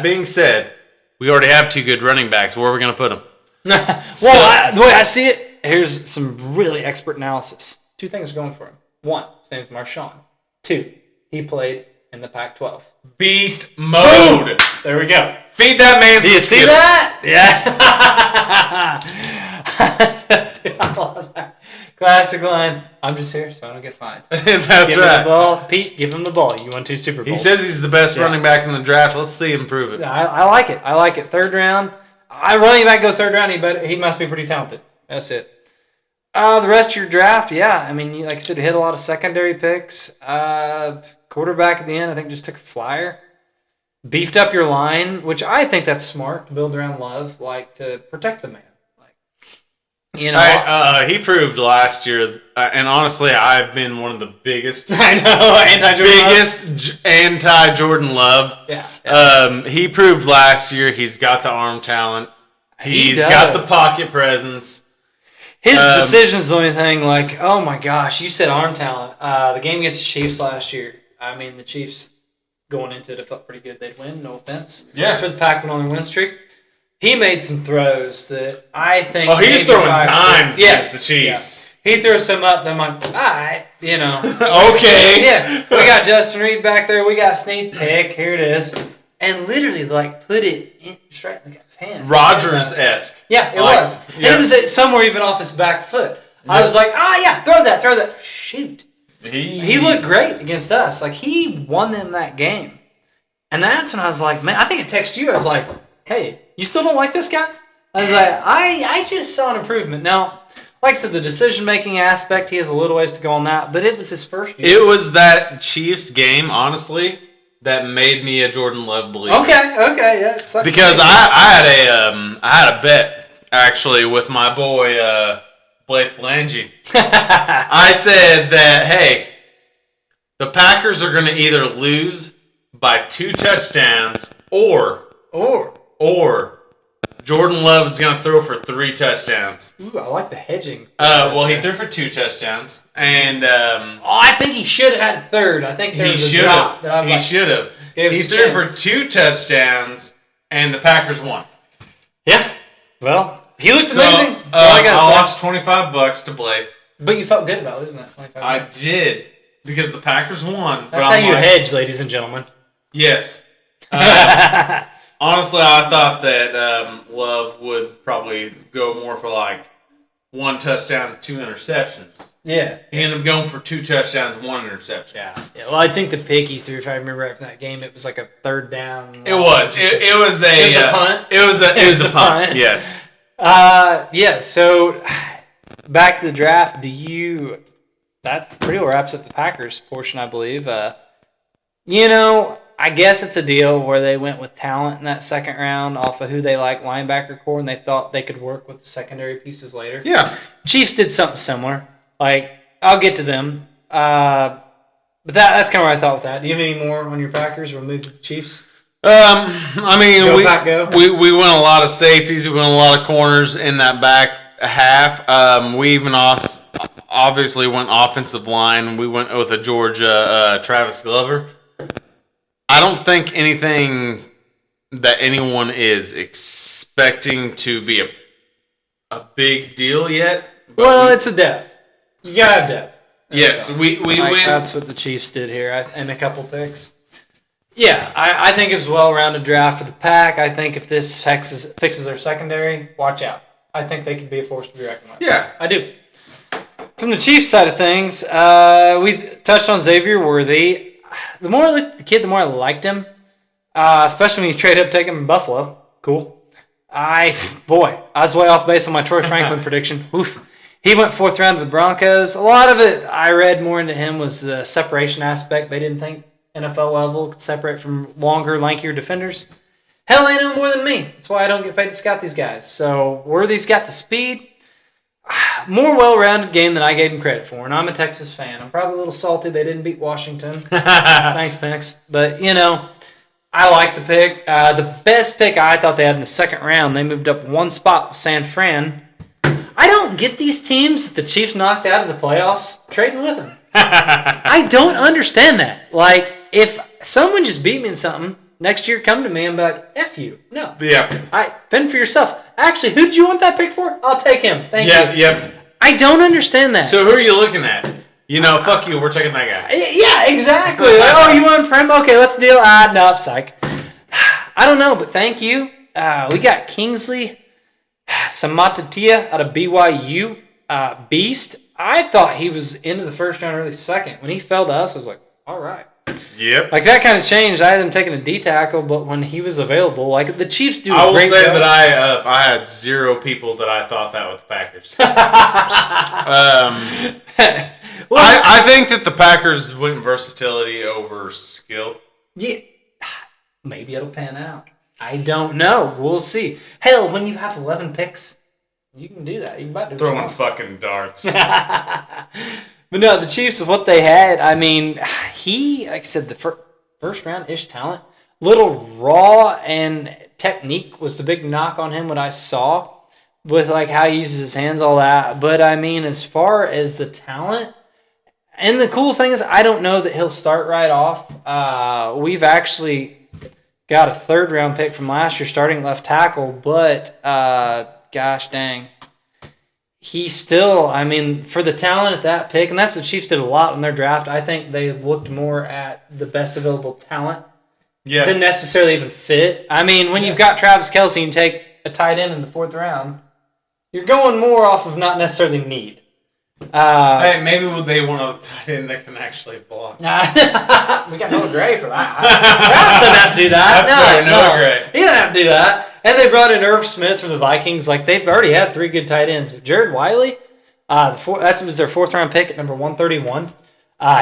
being said, we already have 2 good running backs. Where are we going to put them? The way I see it, here's some really expert analysis. 2 things are going for him. 1, his name's Marshawn. 2, he played in the Pac-12. Beast mode. Boom. There we go. Feed that man some Do you see Skittles. that? Yeah. Classic line. I'm just here so I don't get fined. That's give right. Him the ball. Pete, give him the ball. You won 2 Super Bowls. He says he's the best running back in the draft. Let's see him prove it. I like it. Third round. Running back go third round. He must be pretty talented. That's it. The rest of your draft, I mean, like I said, you hit a lot of secondary picks. Quarterback at the end, I think, just took a flyer. Beefed up your line, which I think that's smart to build around Love, like to protect the man. He proved last year, and honestly, I've been one of the biggest, anti-Jordan Love. Yeah. He proved last year he's got the arm talent. He's got the pocket presence. His decision's the only thing, like, oh my gosh, you said arm talent. The game against the Chiefs last year, I mean, the Chiefs going into it, it felt pretty good they'd win, no offense. Yeah. For the Pack went on their win streak. He made some throws that I think... Oh, he was throwing dimes against the Chiefs. Yeah. He threw some up, I'm like, all right, Okay. Yeah, we got Justin Reed back there, we got sneak pick, here it is. And literally, put it straight in the guy's hands. Rodgers-esque. Yeah, it was. Yeah. And it was somewhere even off his back foot. Yeah. I was like, throw that. Shoot. He looked great against us. Like, he won them that game. And that's when I was like, man, I think I texted you. I was like, hey, you still don't like this guy? I was like, I just saw an improvement. Now, like I said, the decision-making aspect, he has a little ways to go on that, but it was his first year. It was that Chiefs game, honestly, that made me a Jordan Love believer. Okay, yeah. It's like because I had a bet, actually, with my boy, Blake Blangy. I said that, hey, the Packers are going to either lose by 2 touchdowns or Jordan Love is going to throw for 3 touchdowns. Ooh, I like the hedging. He threw for 2 touchdowns. And I think he should have had a third. I think he should have. He should have. He threw for 2 touchdowns, and the Packers won. Yeah. Well, he looked amazing. I lost $25 to Blake. But you felt good about losing that $25. I did, because the Packers won. That's how you hedge, ladies and gentlemen. Yes. Honestly, I thought that Love would probably go more for 1 touchdown, 2 interceptions. Yeah. He ended up going for 2 touchdowns, 1 interception. Yeah. Well, I think the pick he threw, if I remember right from that game, it was like a third down. It was. It was a punt. It was a punt. Yes. So back to the draft. That pretty well wraps up the Packers portion, I believe. I guess it's a deal where they went with talent in that second round off of who they like linebacker core, and they thought they could work with the secondary pieces later. Yeah. Chiefs did something similar. Like, I'll get to them. But that's kind of what I thought with that. Do you have any more on your Packers? We'll move to the Chiefs. I mean, we went a lot of safeties. We went a lot of corners in that back half. We even obviously went offensive line. We went with a Georgia Travis Glover. I don't think anything that anyone is expecting to be a big deal yet. Well, it's a depth. You gotta have depth. Yes, we win. That's what the Chiefs did here, and a couple picks. Yeah, I think it was a well-rounded draft for the Pack. I think if this fixes their secondary, watch out. I think they could be a force to be reckoned with. Yeah. I do. From the Chiefs side of things, we touched on Xavier Worthy. The more I looked at the kid, the more I liked him, especially when you trade up, take him in Buffalo. Cool. I was way off base on my Troy Franklin prediction. Oof. He went 4th round to the Broncos. A lot of it I read more into him was the separation aspect. They didn't think NFL level could separate from longer, lankier defenders. Hell, they know more than me. That's why I don't get paid to scout these guys. So Worthy's got the speed. More well-rounded game than I gave him credit for, and I'm a Texas fan. I'm probably a little salty they didn't beat Washington. Thanks, Penix. But, I like the pick. The best pick I thought they had in the second round, they moved up one spot with San Fran. I don't get these teams that the Chiefs knocked out of the playoffs trading with them. I don't understand that. Like, if someone just beat me in something, next year come to me and be like, F you. No. Yeah. Fend for yourself. Actually, who did you want that pick for? I'll take him. Thank you. Yep. I don't understand that. So who are you looking at? Fuck you. We're taking that guy. Yeah, exactly. Like, you want from? Okay, let's deal. No, psych. I don't know, but thank you. We got Kingsley Samatatia out of BYU. Beast. I thought he was into the first round, early second. When he fell to us, I was like, all right. Yep. Like, that kind of changed. I had him taking a D tackle, but when he was available, like, the Chiefs do a great job. I will say job. that I had 0 people that I thought that with the Packers. I think that the Packers went versatility over skill. Yeah. Maybe it'll pan out. I don't know. We'll see. Hell, when you have 11 picks, you can do that. You can about do throwing fucking darts. But no, the Chiefs, with what they had, I mean, he, like I said, the first round-ish talent, little raw, and technique was the big knock on him, what I saw, with like how he uses his hands, all that. But I mean, as far as the talent, and the cool thing is, I don't know that he'll start right off. We've actually got a 3rd-round pick from last year starting left tackle, but gosh dang. He still, I mean, for the talent at that pick, and that's what Chiefs did a lot in their draft, I think they looked more at the best available talent than necessarily even fit. I mean, when you've got Travis Kelce and take a tight end in the 4th round, you're going more off of not necessarily need. Hey, maybe they want a tight end that can actually block. We got Noah Gray for that. Travis doesn't have to do that. That's fair, Noah Gray. He doesn't have to do that. And they brought in Irv Smith from the Vikings. Like, they've already had 3 good tight ends. But Jared Wiley, that was their 4th-round pick at number 131.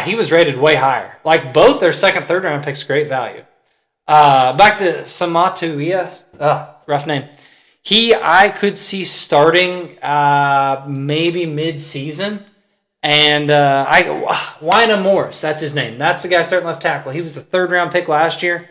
He was rated way higher. Like, both their 2nd, 3rd-round picks, great value. Back to Samatuia. Rough name. I could see starting maybe mid-season. And Wyna Morris, that's his name. That's the guy starting left tackle. He was the 3rd-round pick last year.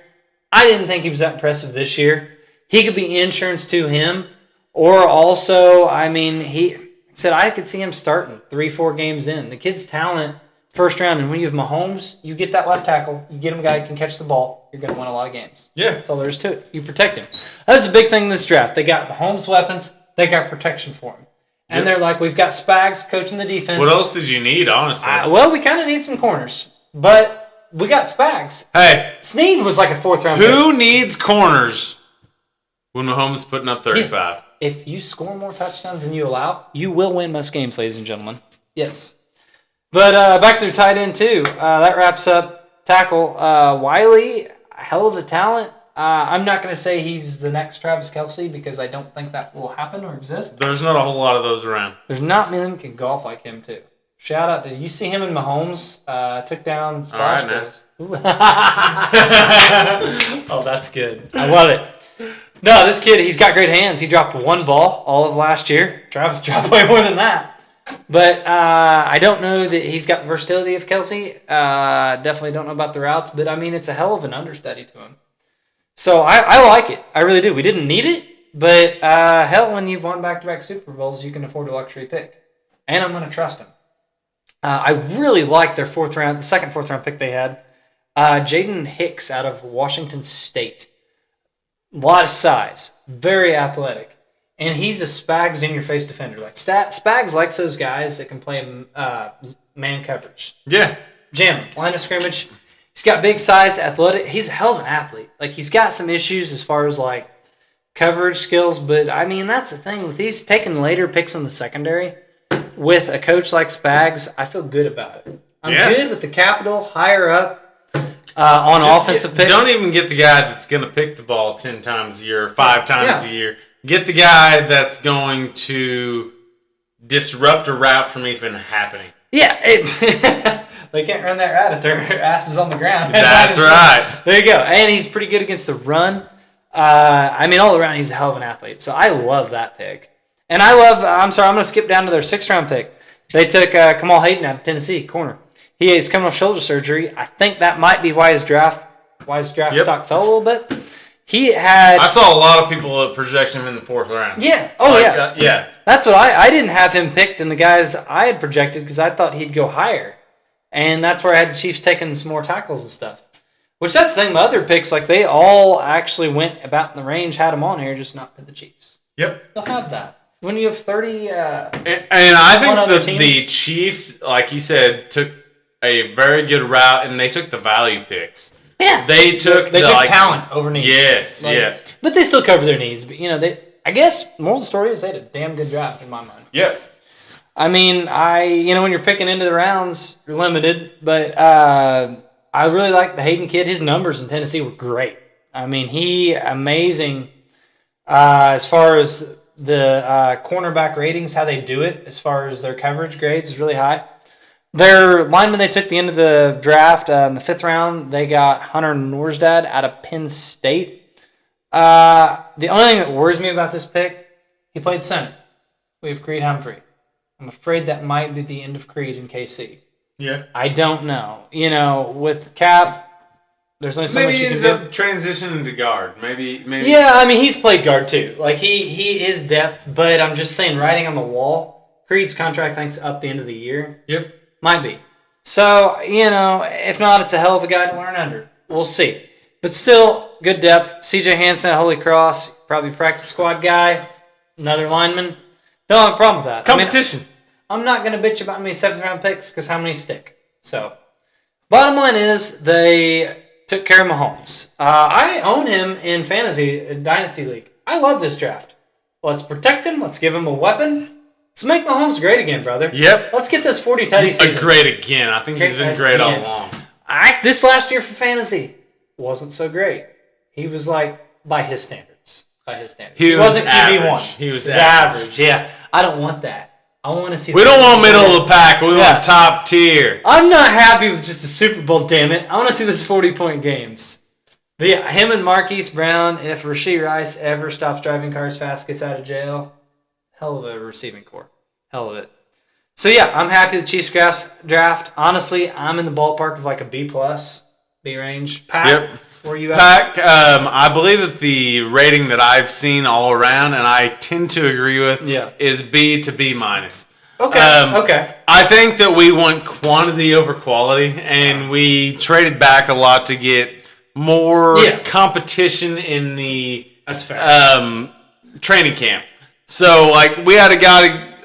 I didn't think he was that impressive this year. He could be insurance to him. Or also, I mean, he said I could see him starting 3-4 games in. The kid's talent, 1st round. And when you have Mahomes, you get that left tackle. You get him a guy who can catch the ball. You're going to win a lot of games. Yeah. That's all there is to it. You protect him. That's the big thing in this draft. They got Mahomes weapons. They got protection for him. And they're like, we've got Spags coaching the defense. What else did you need, honestly? Well, we kind of need some corners. But we got Spags. Hey. Snead was like a 4th-round pick. Who needs corners when Mahomes is putting up 35? If you score more touchdowns than you allow, you will win most games, ladies and gentlemen. Yes. But back to their tight end, too. That wraps up tackle. Wiley, hell of a talent. I'm not going to say he's the next Travis Kelce because I don't think that will happen or exist. There's not a whole lot of those around. There's not many that can golf like him, too. Shout out. Did you see him and Mahomes? Took down Splash Bros. Oh, that's good. I love it. No, this kid, he's got great hands. He dropped one ball all of last year. Travis dropped way more than that. But I don't know that he's got the versatility of Kelsey. Definitely don't know about the routes. But, I mean, it's a hell of an understudy to him. So I like it. I really do. We didn't need it. But, hell, when you've won back-to-back Super Bowls, you can afford a luxury pick. And I'm going to trust him. I really like their the second fourth-round pick they had. Jaden Hicks out of Washington State. A lot of size. Very athletic. And he's a Spags in-your-face defender. Like Spags likes those guys that can play man coverage. Yeah. Jam, line of scrimmage. He's got big size, athletic. He's a hell of an athlete. Like, he's got some issues as far as, like, coverage skills. But, I mean, that's the thing. With these taking later picks in the secondary, with a coach like Spags, I feel good about it. I'm good with the capital higher up. On offensive picks. Don't even get the guy that's going to pick the ball 10 times a year, 5 times a year. Get the guy that's going to disrupt a route from even happening. Yeah. They can't run that route if their ass is on the ground. That's right. There you go. And he's pretty good against the run. I mean, all around, he's a hell of an athlete. So I love that pick. And I'm going to skip down to their 6th-round pick. They took Kamal Hayden out of Tennessee, corner. He is coming off shoulder surgery. I think that might be why his draft stock fell a little bit. I saw a lot of people projecting him in the 4th round. Yeah. Yeah. That's what I didn't have him picked in the guys I had projected because I thought he'd go higher. And that's where I had the Chiefs taking some more tackles and stuff. Which that's the thing, my other picks, like they all actually went about in the range, had them on here, just not for the Chiefs. Yep. They'll have that. When you have 30 and I think that the Chiefs, like you said, took a very good route, and they took the value picks. Yeah, they took talent over needs. Yes, but they still cover their needs. But I guess moral of the story is they had a damn good draft in my mind. Yep. I mean, when you're picking into the rounds, you're limited. But I really like the Hayden kid. His numbers in Tennessee were great. I mean, amazing as far as the cornerback ratings, how they do it, as far as their coverage grades is really high. Their lineman they took the end of the draft in the 5th round, they got Hunter Norsdad out of Penn State. The only thing that worries me about this pick, he played center. We have Creed Humphrey. I'm afraid that might be the end of Creed in KC. Yeah. I don't know. With Cap, there's only so much you can do. Maybe he ends up transitioning to guard. Maybe. Yeah, I mean, he's played guard too. Like, he is depth, but I'm just saying, writing on the wall, Creed's contract, I think, is up the end of the year. Yep. Might be. So, if not, it's a hell of a guy to learn under. We'll see. But still, good depth. CJ Hansen at Holy Cross, probably practice squad guy. Another lineman. Don't have a problem with that. Competition. I'm not going to bitch about how many 7th-round picks because how many stick. So, bottom line is they took care of Mahomes. I own him in Fantasy Dynasty League. I love this draft. Let's protect him. Let's give him a weapon. Let's make Mahomes great again, brother. Yep. Let's get this 40 tutty season. Great again. I think he's been great all along. This last year for fantasy wasn't so great. He was like, by his standards. He wasn't QB1. He was average. Yeah. I don't want that. I want to see. We don't want middle of the pack. We want top tier. I'm not happy with just a Super Bowl, damn it. I want to see this 40-point games. But yeah, him and Marquise Brown, if Rashee Rice ever stops driving cars fast, gets out of jail, hell of a receiving corps. Hell of it. So yeah, I'm happy with the Chiefs draft. Honestly, I'm in the ballpark of like a B+, B range. Pat, where you at? Pat, I believe that the rating that I've seen all around, and I tend to agree with, is B to B-. Okay. I think that we want quantity over quality, and we traded back a lot to get more competition in the training camp. So, like, we had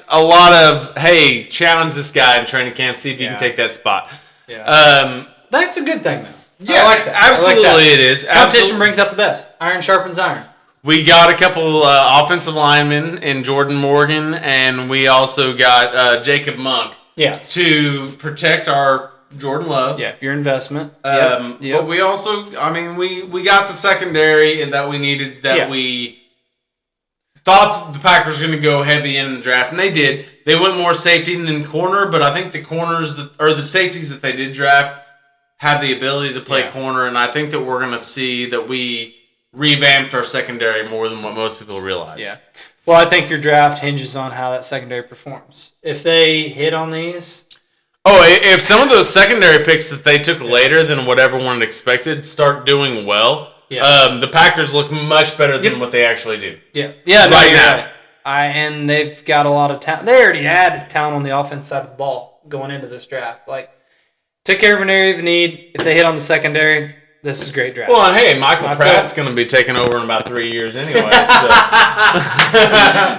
a lot of, hey, challenge this guy in training camp, see if you can take that spot. Yeah. That's a good thing, though. Yeah, I like that. Absolutely it is. Competition brings out the best. Iron sharpens iron. We got a couple offensive linemen in Jordan Morgan, and we also got Jacob Monk to protect our Jordan Love. Yeah, your investment. But we also, we got the secondary that we needed thought the Packers were going to go heavy in the draft, and they did. They went more safety than corner, but I think the corners the safeties that they did draft have the ability to play corner, and I think that we're going to see that we revamped our secondary more than what most people realize. Yeah. Well, I think your draft hinges on how that secondary performs. If they hit on these... Oh, if some of those secondary picks that they took later than what everyone expected start doing well, the Packers look much better than what they actually do. Yeah. Yeah, right now. Right. And they've got a lot of talent. They already had talent on the offense side of the ball going into this draft. Like, took care of an area of need. If they hit on the secondary, this is a great draft. Well, hey, Michael Pratt's going to be taking over in about 3 years anyway. So.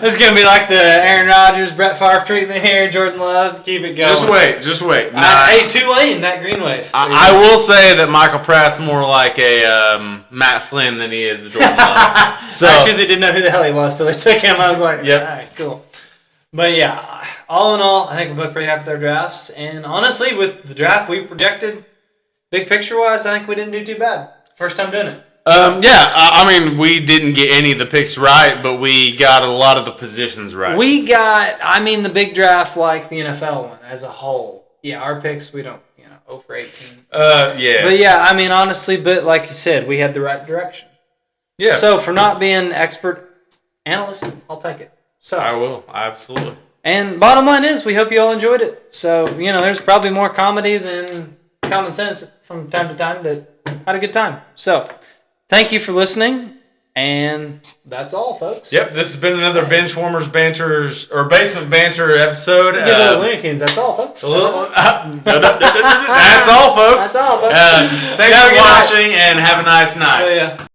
This is going to be like the Aaron Rodgers, Brett Favre treatment here, Jordan Love. Keep it going. Just wait. Hey, Tulane, that green wave. I will say that Michael Pratt's more like a Matt Flynn than he is a Jordan Love. So, I actually didn't know who the hell he was till they took him. I was like, yep. All right, cool. But yeah, all in all, I think we're both pretty happy with our drafts. And honestly, with the draft we projected, big picture-wise, I think we didn't do too bad. First time doing it. I mean, we didn't get any of the picks right, but we got a lot of the positions right. We got, the big draft like the NFL one as a whole. Yeah, our picks, we don't, 0 for 18. Yeah. But yeah, honestly, but like you said, we had the right direction. Yeah. So for not being expert analyst, I'll take it. So I will, absolutely. And bottom line is, we hope you all enjoyed it. So, there's probably more comedy than common sense from time to time, but had a good time. So, thank you for listening, and that's all, folks. Yep, this has been another Benchwarmers Banters, or Basement Banter episode. Give it a Looney Tunes, that's all, folks. That's all, folks. That's all, folks. Thanks for watching, and have a nice night. Oh, yeah.